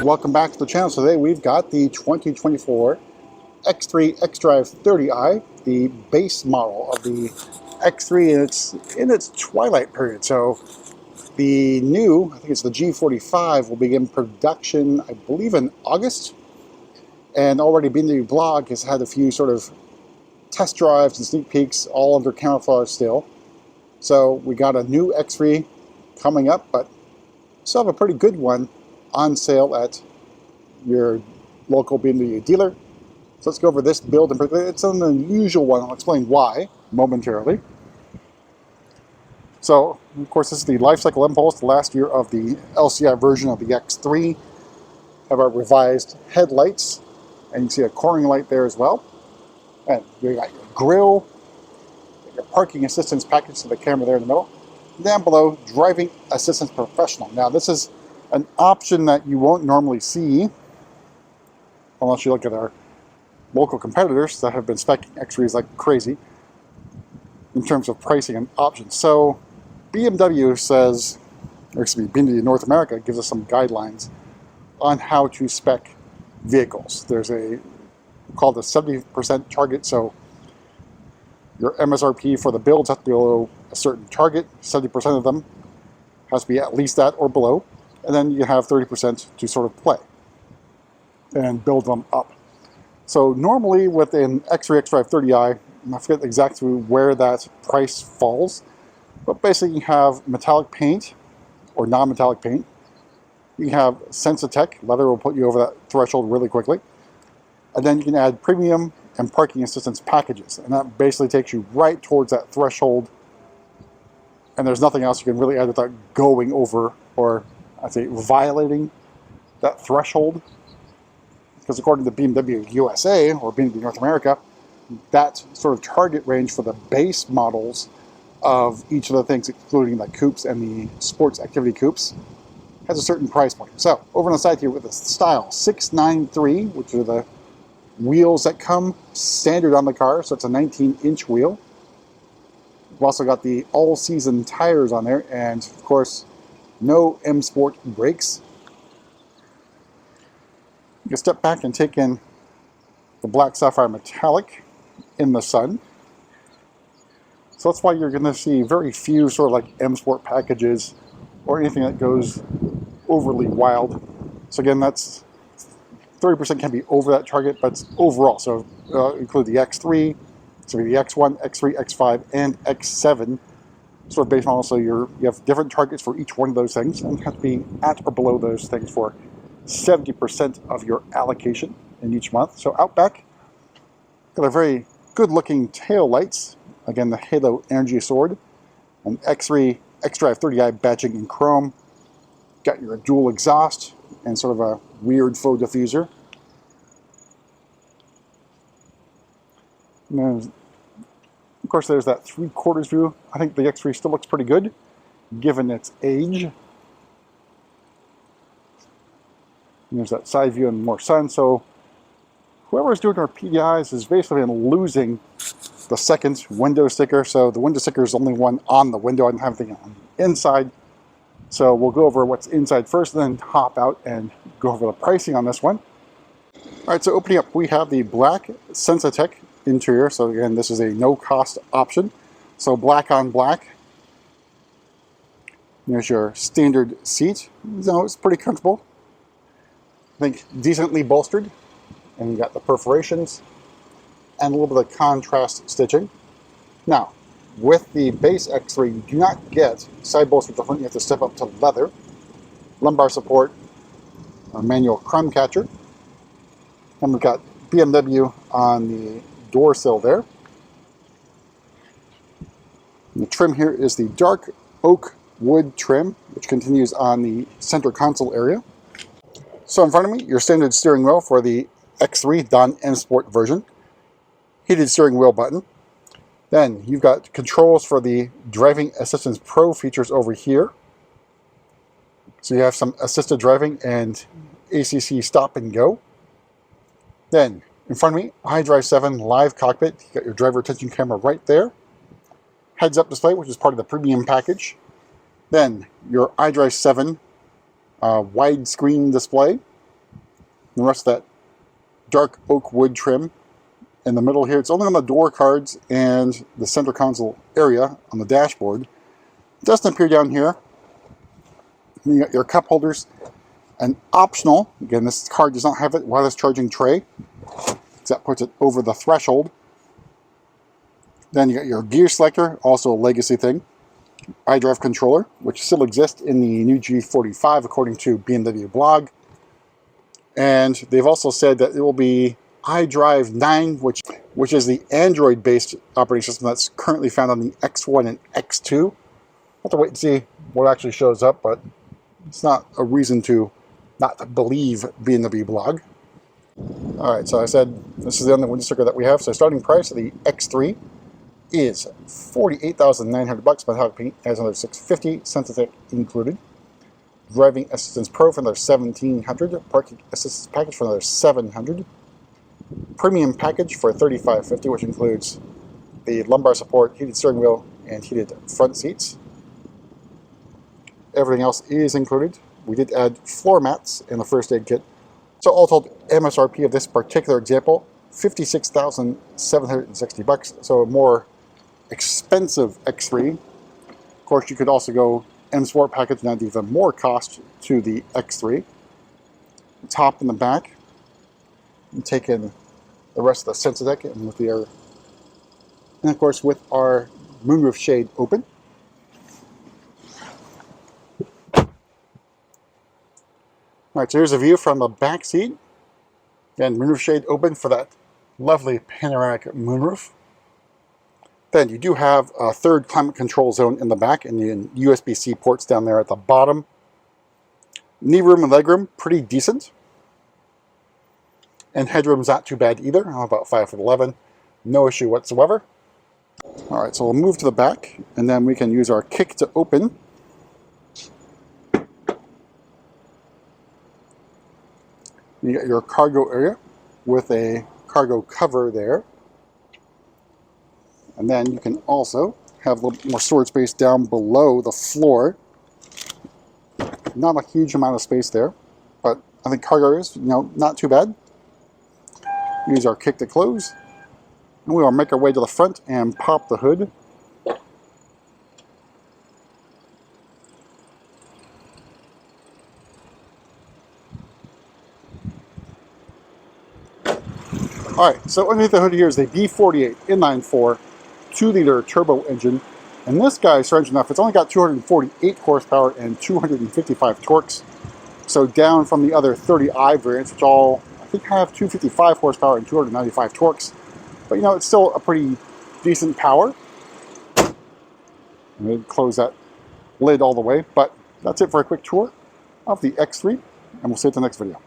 Welcome back to the channel. Today we've got the 2024 X3 xDrive30i, the base model of the X3, and it's in its twilight period. So the new, I think it's the G45, will begin production, I believe, in August. And already BMW blog has had a few sort of test drives and sneak peeks, all under camouflage still. So we got a new X3 coming up, but still have a pretty good one on sale at your local BMW dealer. So let's go over this build in particular. It's an unusual one. I'll explain why momentarily. So, of course, this is the Lifecycle Impulse, the last year of the LCI version of the X3. Have our revised headlights, and you can see a cornering light there as well. And you got your grille, your parking assistance package, so the camera there in the middle. Down below, Driving Assistance Professional. Now, this is an option that you won't normally see unless you look at our local competitors that have been speccing X3s like crazy in terms of pricing and options. So BMW says, or excuse me, BMW North America gives us some guidelines on how to spec vehicles. There's a called a 70% target, so your MSRP for the builds has to be below a certain target. 70% of them has to be at least that or below. And then you have 30% to sort of play and build them up. So normally with an X3 xDrive30i, I forget exactly where that price falls, but basically you have metallic paint or non-metallic paint. You have Sensitech, leather will put you over that threshold really quickly. And then you can add premium and parking assistance packages. And that basically takes you right towards that threshold. And there's nothing else you can really add without going over, or I'd say violating that threshold. Because according to BMW USA, or BMW North America, that sort of target range for the base models of each of the things, including the coupes and the sports activity coupes, has a certain price point. So over on the side here with the Style 693, which are the wheels that come standard on the car, so it's a 19-inch wheel. We've also got the all-season tires on there, and of course, no M Sport brakes. You can step back and take in the Black Sapphire metallic in the sun. So that's why you're going to see very few sort of like M Sport packages or anything that goes overly wild. So again, that's 30% can be over that target, but it's overall. So include the X3, so the X1, X3, X5, and X7 sort of base model. So you have different targets for each one of those things, and you have to be at or below those things for 70% of your allocation in each month. So out back, got a very good looking tail lights. Again, the Halo Energy Sword, an X3 xDrive30i badging in chrome. Got your dual exhaust and sort of a weird faux diffuser. And then, of course, there's that 3/4 view. I think the X3 still looks pretty good, given its age. And there's that side view and more sun. So whoever's doing our PDIs is basically losing the second window sticker. So the window sticker is only one on the window. I don't have anything on the inside. So we'll go over what's inside first, and then hop out and go over the pricing on this one. All right, so opening up, we have the black Sensitech interior. So again, this is a no-cost option. So black on black. There's your standard seat. So it's pretty comfortable. I think decently bolstered. And you got the perforations and a little bit of contrast stitching. Now, with the base X3, you do not get side bolsters at the front. You have to step up to leather. Lumbar support, a manual crumb catcher. And we've got BMW on the door sill there. And the trim here is the dark oak wood trim, which continues on the center console area. So in front of me, your standard steering wheel for the X3 done M Sport version. Heated steering wheel button. Then you've got controls for the Driving Assistance Pro features over here. So you have some assisted driving and ACC stop and go. Then in front of me, xDrive7 live cockpit. You got your driver attention camera right there. Heads-up display, which is part of the premium package. Then your xDrive7 widescreen display. The rest of that dark oak wood trim in the middle here. It's only on the door cards and the center console area on the dashboard. It doesn't appear down here. You got your cup holders. An optional, again, this card does not have it, wireless charging tray. That puts it over the threshold. Then you got your gear selector, also a legacy thing. iDrive controller, which still exists in the new G45 according to BMW blog. And they've also said that it will be iDrive 9, which is the Android-based operating system that's currently found on the X1 and X2. We'll have to wait and see what actually shows up, but it's not a reason to not believe BMW blog. Alright, so I said this is the only window sticker that we have. So starting price of the X3 is $48,900. Metallic paint has another $650, Sensitech included. Driving Assistance Pro for another $1,700. Parking Assistance Package for another $700. Premium package for $3,550, which includes the lumbar support, heated steering wheel, and heated front seats. Everything else is included. We did add floor mats in the first aid kit. So all told, MSRP of this particular example, $56,760. So a more expensive X3. Of course, you could also go M Sport package and add even more cost to the X3. Top and the back. And take in the rest of the Sensitech and with the air. And of course, with our moonroof shade open. Alright, so here's a view from the back seat. Again, moonroof shade open for that lovely panoramic moonroof. Then you do have a third climate control zone in the back and the USB-C ports down there at the bottom. Knee room and leg room, pretty decent. And headroom's not too bad either, about 5'11". No issue whatsoever. Alright, so we'll move to the back and then we can use our kick to open. You got your cargo area with a cargo cover there. And then you can also have a little more storage space down below the floor. Not a huge amount of space there, but I think cargo is, not too bad. Use our kick to close. And we will make our way to the front and pop the hood. Alright, so underneath the hood here is a B48 inline-4 2-liter turbo engine. And this guy, strange enough, it's only got 248 horsepower and 255 torques. So down from the other 30i variants, which all, I think, have 255 horsepower and 295 torques. But it's still a pretty decent power. I'm going to close that lid all the way. But that's it for a quick tour of the X3. And we'll see you at the next video.